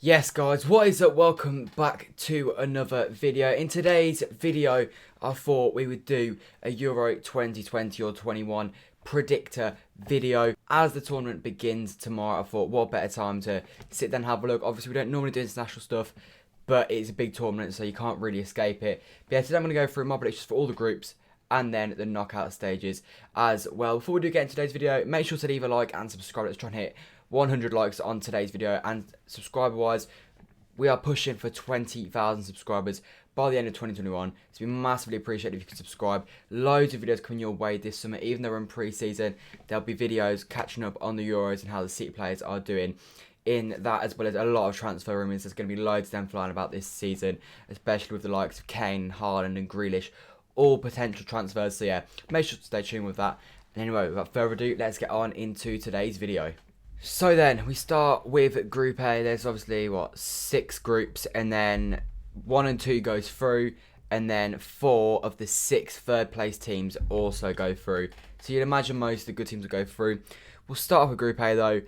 Yes guys, what is up? Welcome back to another video. In today's video, I thought we would do a Euro 2020 or 21 predictor video. As the tournament begins tomorrow, I thought what better time to sit down and have a look. Obviously we don't normally do international stuff, but it's a big tournament so you can't really escape it. But yeah, today I'm going to go through my predictions for all the groups and then the knockout stages as well. Before we do get into today's video, make sure to leave a like and subscribe. Let's try and hit 100 likes on today's video, and subscriber wise we are pushing for 20,000 subscribers by the end of 2021, so we massively appreciate it if you can subscribe. Loads of videos coming your way this summer. Even though we're in pre-season, there'll be videos catching up on the Euros and how the City players are doing in that, as well as a lot of transfer rumours. There's going to be loads of them flying about this season, especially with the likes of Kane, Haaland and Grealish, all potential transfers. So yeah, make sure to stay tuned with that. And anyway, without further ado, let's get on into today's video. So then, we start with Group A. There's obviously, 6 groups, and then 1 and 2 goes through, and then 4 of the 6 third place teams also go through. So you'd imagine most of the good teams will go through. We'll start off with Group A though,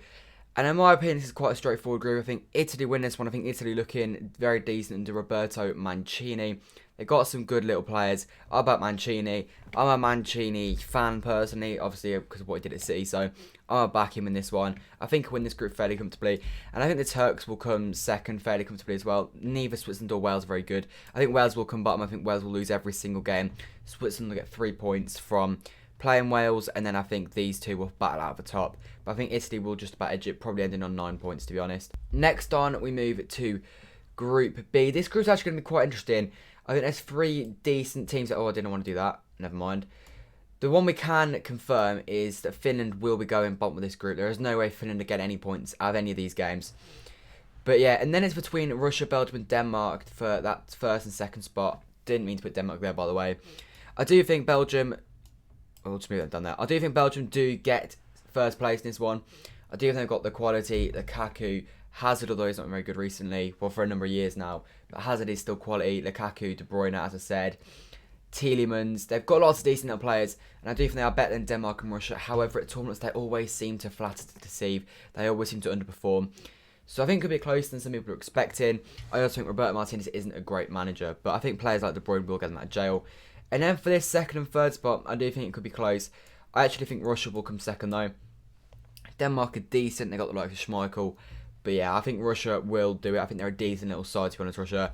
and in my opinion this is quite a straightforward group. I think Italy win this one. I think Italy looking very decent under Roberto Mancini. They've got some good little players. I'm about Mancini. I'm a Mancini fan personally, obviously because of what he did at City, so I'm going to back him in this one. I think he'll win this group fairly comfortably, and I think the Turks will come second fairly comfortably as well. Neither Switzerland or Wales are very good. I think Wales will come bottom. I think Wales will lose every single game. Switzerland will get 3 points from playing Wales, and then I think these two will battle out of the top. But I think Italy will just about edge it, probably ending on 9 points to be honest. Next on, we move to Group B. This group's actually going to be quite interesting. I think there's 3 decent teams. Oh, I didn't want to do that. Never mind. The one we can confirm is that Finland will be going bottom of this group. There is no way Finland to get any points out of any of these games. But yeah, and then it's between Russia, Belgium and Denmark for that first and second spot. Didn't mean to put Denmark there, by the way. I do think Belgium... I'll just move that down there. I do think Belgium do get first place in this one. I do think they've got the quality. Lukaku, Hazard, although he's not very good recently, well, for a number of years now. But Hazard is still quality. Lukaku, De Bruyne, as I said. Tielemans. They've got lots of decent little players, and I do think they are better than Denmark and Russia. However, at tournaments, they always seem to flatter to deceive. They always seem to underperform. So I think it could be closer than some people are expecting. I also think Roberto Martinez isn't a great manager, but I think players like De Bruyne will get them out of jail. And then for this second and third spot, I do think it could be close. I actually think Russia will come second though. Denmark are decent. They got the likes of Schmeichel. But yeah, I think Russia will do it. I think they're a decent little side, to be honest, Russia.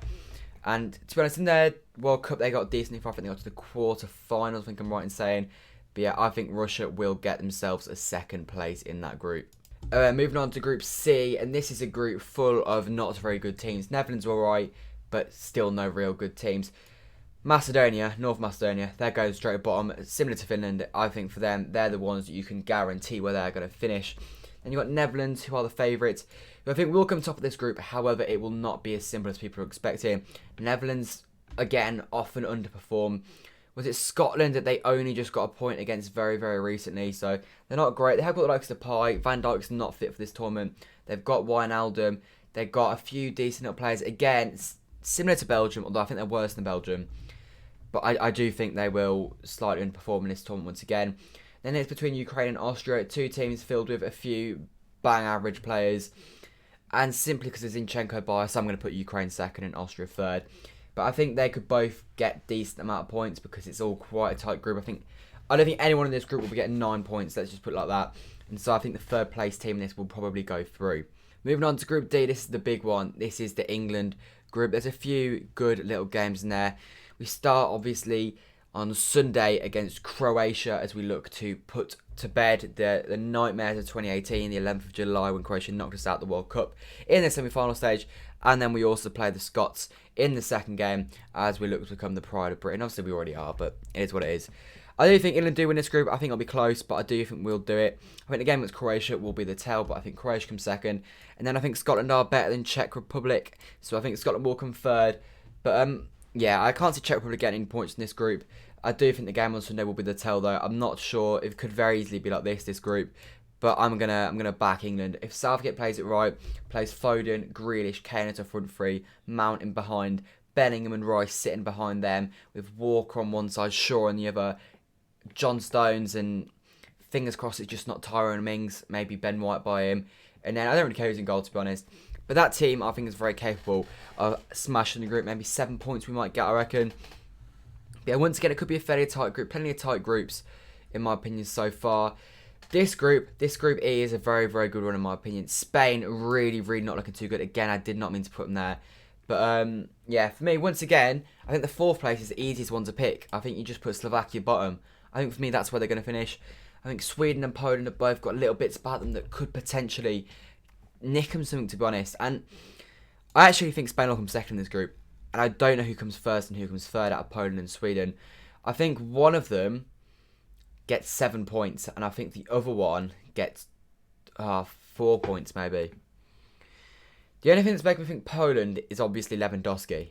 And to be honest, in their World Cup, they got decent. I think they got to the quarter-finals, I think I'm right in saying. But yeah, I think Russia will get themselves a second place in that group. Moving on to Group C, and this is a group full of not very good teams. Netherlands are alright, but still no real good teams. Macedonia, North Macedonia, they're going straight at bottom. Similar to Finland, I think for them, they're the ones that you can guarantee where they're going to finish. And you've got Netherlands, who are the favourites, who I think will come top of this group. However, it will not be as simple as people are expecting. Netherlands, again, often underperform. Was it Scotland that they only just got a point against very, very recently? So they're not great. They have got the likes of Depay. Van Dijk's not fit for this tournament. They've got Wijnaldum. They've got a few decent little players. Again, similar to Belgium, although I think they're worse than Belgium. But I do think they will slightly underperform in this tournament once again. Then it's between Ukraine and Austria, 2 teams filled with a few bang average players. And simply because of Zinchenko bias, I'm going to put Ukraine second and Austria third. But I think they could both get decent amount of points because it's all quite a tight group. I don't think anyone in this group will be getting 9 points. Let's just put it like that. And so I think the third place team in this will probably go through. Moving on to Group D, this is the big one. This is the England group. There's a few good little games in there. We start obviously on Sunday against Croatia as we look to put to bed the nightmares of 2018, the 11th of July when Croatia knocked us out the World Cup in the semi-final stage. And then we also play the Scots in the second game as we look to become the pride of Britain. Obviously we already are, but it is what it is. I do think England do win this group. I think it'll be close, but I do think we'll do it. I think the game against Croatia will be the tell, but I think Croatia comes second. And then I think Scotland are better than Czech Republic, so I think Scotland will come third. But yeah, I can't see Czech Republic getting any points in this group. I do think the game on Sunday will be the tell, though. I'm not sure. It could very easily be like this group. But I'm gonna back England. If Southgate plays it right, plays Foden, Grealish, Kane as a front three, Mount in behind, Bellingham and Rice sitting behind them, with Walker on one side, Shaw on the other, John Stones, and fingers crossed it's just not Tyrone Mings, maybe Ben White by him. And then I don't really care who's in goal, to be honest. But that team, I think, is very capable of smashing the group. Maybe 7 points we might get, I reckon. But yeah, once again, it could be a fairly tight group. Plenty of tight groups, in my opinion, so far. This group E is a very, very good one, in my opinion. Spain, really, really not looking too good. Again, I did not mean to put them there. But, yeah, for me, once again, I think the 4th place is the easiest one to pick. I think you just put Slovakia bottom. I think, for me, that's where they're going to finish. I think Sweden and Poland have both got little bits about them that could potentially nick them something, to be honest. And I actually think Spain will come second in this group. And I don't know who comes first and who comes third out of Poland and Sweden. I think one of them gets 7 points, and I think the other one gets 4 points, maybe. The only thing that's making me think Poland is obviously Lewandowski.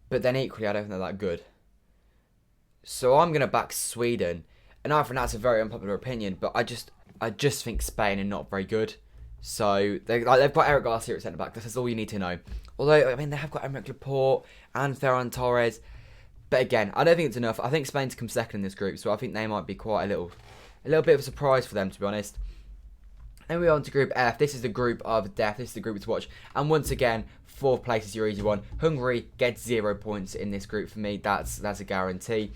But then equally, I don't think they're that good. So I'm going to back Sweden. And I think that's a very unpopular opinion, but I just think Spain are not very good. So they've got Eric Garcia at centre back. That's all you need to know. Although, I mean, they have got Emerick Laporte and Ferran Torres. But again, I don't think it's enough. I think Spain to come second in this group, so I think they might be quite a little bit of a surprise for them, to be honest. Then we go on to Group F. This is the group of death. This is the group to watch. And once again, 4th place is your easy one. Hungary gets 0 points in this group for me. That's a guarantee.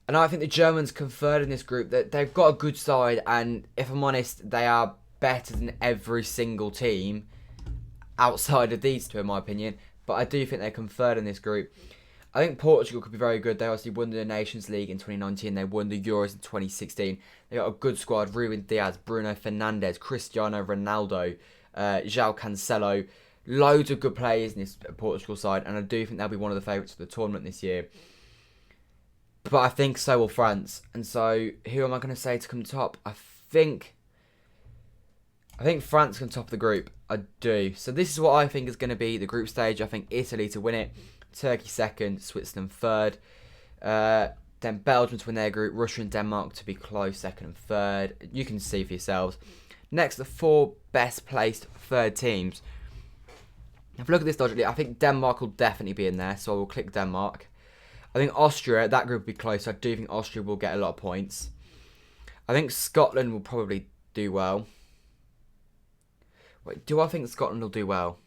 And I think the Germans come third in this group. That they've got a good side, and if I'm honest, they are better than every single team outside of these two, in my opinion. But I do think they come third in this group. I think Portugal could be very good. They obviously won the Nations League in 2019. They won the Euros in 2016. They got a good squad. Ruben Diaz, Bruno Fernandes, Cristiano Ronaldo, João Cancelo. Loads of good players in this Portugal side. And I do think they'll be one of the favourites for the tournament this year. But I think so will France. And so, who am I going to say to come top? I think France can top the group. I do. So this is what I think is going to be the group stage. I think Italy to win it. Turkey second. Switzerland third. Then Belgium to win their group. Russia and Denmark to be close second and third. You can see for yourselves. Next, the 4 best placed third teams. If you look at this logically, I think Denmark will definitely be in there. So I will click Denmark. I think Austria, that group will be close. I do think Austria will get a lot of points. I think Scotland will probably do well. Wait, do I think Scotland will do well?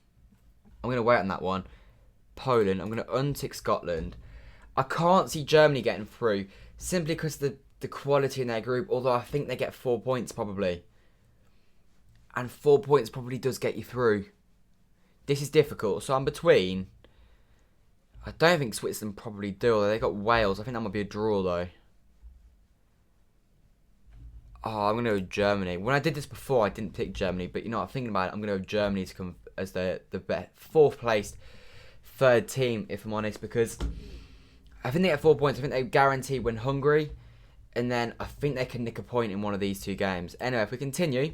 I'm going to wait on that one. Poland, I'm going to untick Scotland. I can't see Germany getting through, simply because of the quality in their group, although I think they get 4 points probably. And 4 points probably does get you through. This is difficult, so I'm between... I don't think Switzerland probably do, although they got Wales. I think that might be a draw, though. Oh, I'm going to go with Germany. When I did this before, I didn't pick Germany, but you know what, I'm thinking about it. I'm going to go with Germany to come as the best, 4th placed third team, if I'm honest, because I think they get 4 points. I think they guarantee win Hungary, and then I think they can nick a point in one of these 2 games. Anyway, if we continue...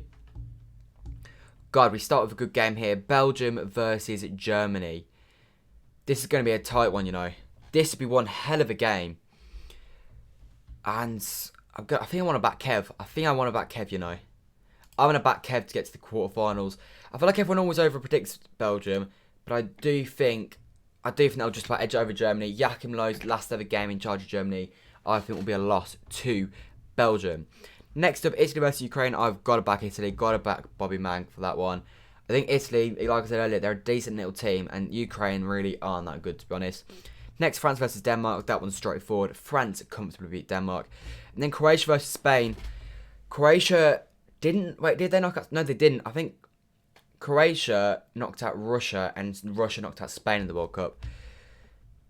God, we start with a good game here. Belgium versus Germany. This is going to be a tight one, you know. This would be one hell of a game. And I think I want to back Kev. You know. I'm going to back Kev to get to the quarterfinals. I feel like everyone always over-predicts Belgium. But I do think they'll just about edge over Germany. Joachim Löw's last ever game in charge of Germany, I think will be a loss to Belgium. Next up, Italy versus Ukraine. I've got to back Italy. Got to back Bobby Mang for that one. I think Italy, like I said earlier, they're a decent little team, and Ukraine really aren't that good, to be honest. Next, France versus Denmark. That one's straightforward. France comfortably beat Denmark. And then Croatia versus Spain. Croatia didn't... Wait, did they knock out... No, they didn't. I think Croatia knocked out Russia, and Russia knocked out Spain in the World Cup.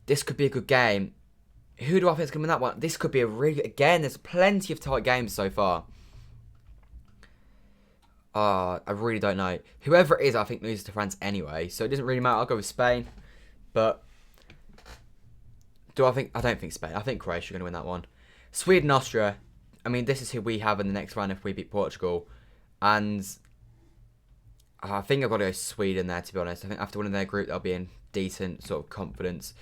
This could be a good game. Who do I think is going to win that one? This could be a really... Again, there's plenty of tight games so far. I really don't know. Whoever it is, I think loses to France anyway. So it doesn't really matter. I'll go with Spain. But I don't think Spain. I think Croatia are going to win that one. Sweden, Austria. I mean, this is who we have in the next round if we beat Portugal. And I think I've got to go Sweden there, to be honest. I think after winning their group, they'll be in decent sort of confidence.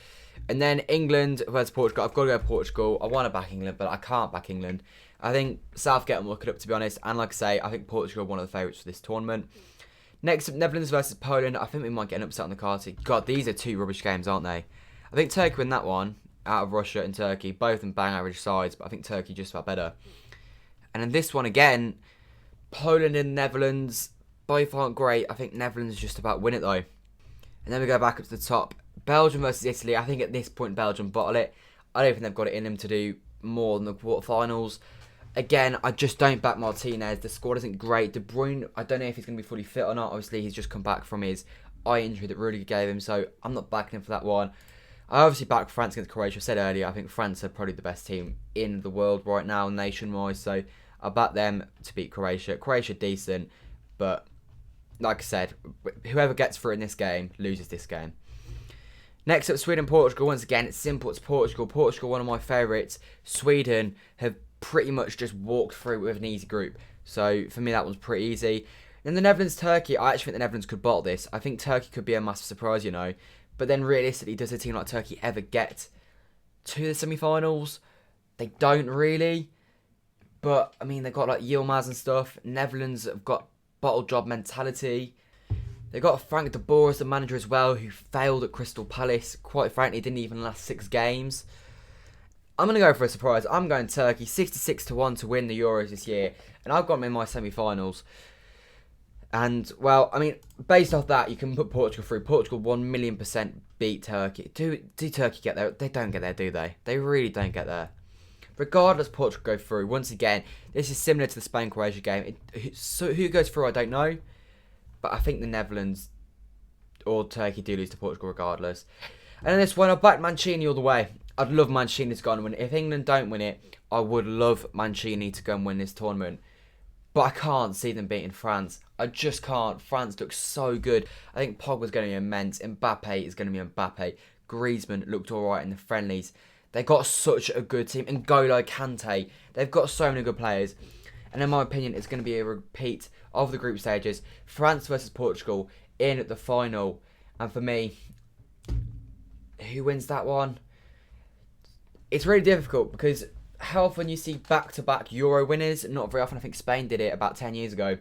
And then England versus Portugal. I've got to go Portugal. I want to back England, but I can't back England. I think Southgate will look it up, to be honest. And like I say, I think Portugal are one of the favourites for this tournament. Next up, Netherlands versus Poland. I think we might get an upset on the cards here. God, these are 2 rubbish games, aren't they? I think Turkey win that one out of Russia and Turkey. Both of them bang average sides, but I think Turkey just about better. And in this one again, Poland and Netherlands. Both aren't great. I think Netherlands is just about win it though. And then we go back up to the top. Belgium versus Italy. I think at this point Belgium bottle it. I don't think they've got it in them to do more than the quarterfinals. Again, I just don't back Martinez. The squad isn't great. De Bruyne, I don't know if he's going to be fully fit or not. Obviously, he's just come back from his eye injury that Rudiger gave him, so I'm not backing him for that one. I obviously back France against Croatia. I said earlier, I think France are probably the best team in the world right now, nation-wise, so I back them to beat Croatia. Croatia decent, but like I said, whoever gets through in this game loses this game. Next up, Sweden-Portugal. Once again, it's simple. It's Portugal. Portugal, one of my favourites. Sweden have pretty much just walked through with an easy group. So, for me, that one's pretty easy. Then the Netherlands-Turkey. I actually think the Netherlands could bottle this. I think Turkey could be a massive surprise, you know. But then, realistically, does a team like Turkey ever get to the semi-finals? They don't really. But, I mean, they've got, like, Yilmaz and stuff. Netherlands have got bottle job mentality. They've got Frank de Boer as the manager as well, who failed at Crystal Palace. Quite frankly, didn't even last 6 games. I'm going to go for a surprise. I'm going Turkey, 66-1 to win the Euros this year. And I've got them in my semi-finals. And, well, I mean, based off that, you can put Portugal through. Portugal 1,000,000% beat Turkey. Do Turkey get there? They don't get there, do they? They really don't get there. Regardless, Portugal go through. Once again, this is similar to the Spain-Croatia game. So who goes through, I don't know. But I think the Netherlands or Turkey do lose to Portugal regardless. And in this one, I backed Mancini all the way. I'd love Mancini to go and win it. If England don't win it, I would love Mancini to go and win this tournament. But I can't see them beating France. I just can't. France looks so good. I think Pogba's going to be immense. Mbappe is going to be Mbappe. Griezmann looked alright in the friendlies. They've got such a good team. And N'Golo Kante. They've got so many good players. And in my opinion, it's going to be a repeat of the group stages. France versus Portugal in the final. And for me, who wins that one? It's really difficult because how often you see back-to-back Euro winners? Not very often. I think Spain did it about 10 years ago.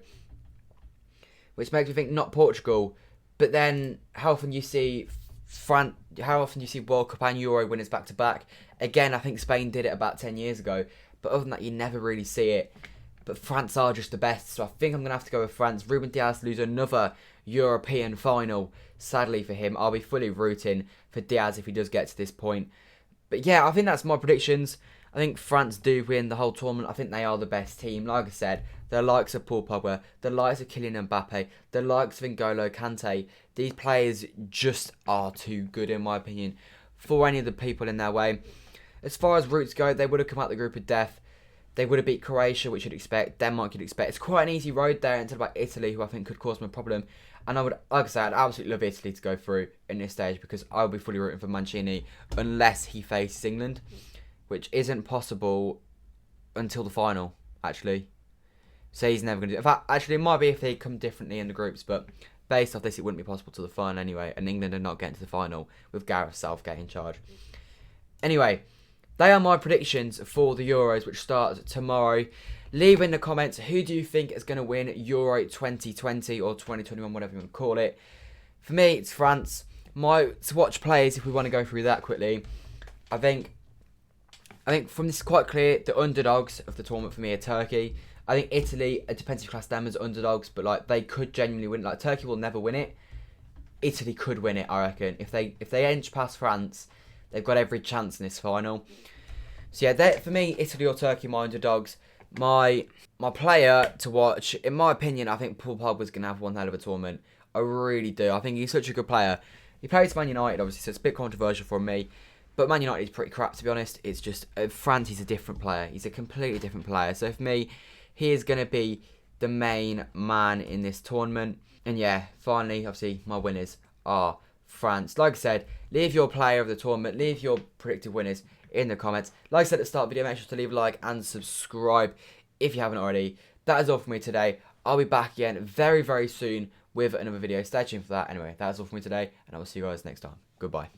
Which makes me think not Portugal. But then how often you see how often you see World Cup and Euro winners back-to-back? Again, I think Spain did it about 10 years ago. But other than that, you never really see it. But France are just the best, so I think I'm going to have to go with France. Ruben Dias lose another European final. Sadly for him, I'll be fully rooting for Diaz if he does get to this point. But yeah, I think that's my predictions. I think France do win the whole tournament. I think they are the best team. Like I said, the likes of Paul Pogba, the likes of Kylian Mbappe, the likes of N'Golo Kante. These players just are too good, in my opinion, for any of the people in their way. As far as routes go, they would have come out the group of death. They would have beat Croatia, which you'd expect. Denmark, you'd expect. It's quite an easy road there until about Italy, who I think could cause them a problem. And I would, like I said, I'd absolutely love Italy to go through in this stage because I would be fully rooting for Mancini unless he faces England, which isn't possible until the final, actually. So he's never going to do it. In fact, actually, it might be if they come differently in the groups, but based off this, it wouldn't be possible to the final anyway. And England are not getting to the final with Gareth Southgate in charge. Anyway, they are my predictions for the Euros, which starts tomorrow. Leave in the comments, who do you think is going to win Euro 2020 or 2021, whatever you want to call it. For me, it's France. My watch plays, if we want to go through that quickly, I think from this is quite clear, the underdogs of the tournament for me are Turkey. I think Italy, it depends if you class them as underdogs, but like they could genuinely win. Like Turkey will never win it. Italy could win it, I reckon. If they edge past France, they've got every chance in this final. So yeah, for me, Italy or Turkey, my underdogs. My player to watch, in my opinion, I think Paul Pogba's going to have one hell of a tournament. I really do. I think he's such a good player. He plays Man United, obviously, so it's a bit controversial for me. But Man United is pretty crap, to be honest. It's just, France, he's a different player. He's a completely different player. So for me, he is going to be the main man in this tournament. And yeah, finally, obviously, my winners are France. Like I said, leave your player of the tournament, leave your predicted winners in the comments. Like I said at the start of the video, make sure to leave a like and subscribe if you haven't already. That is all for me today. I'll be back again very, very soon with another video. Stay tuned for that. Anyway, that is all for me today, and I will see you guys next time. Goodbye.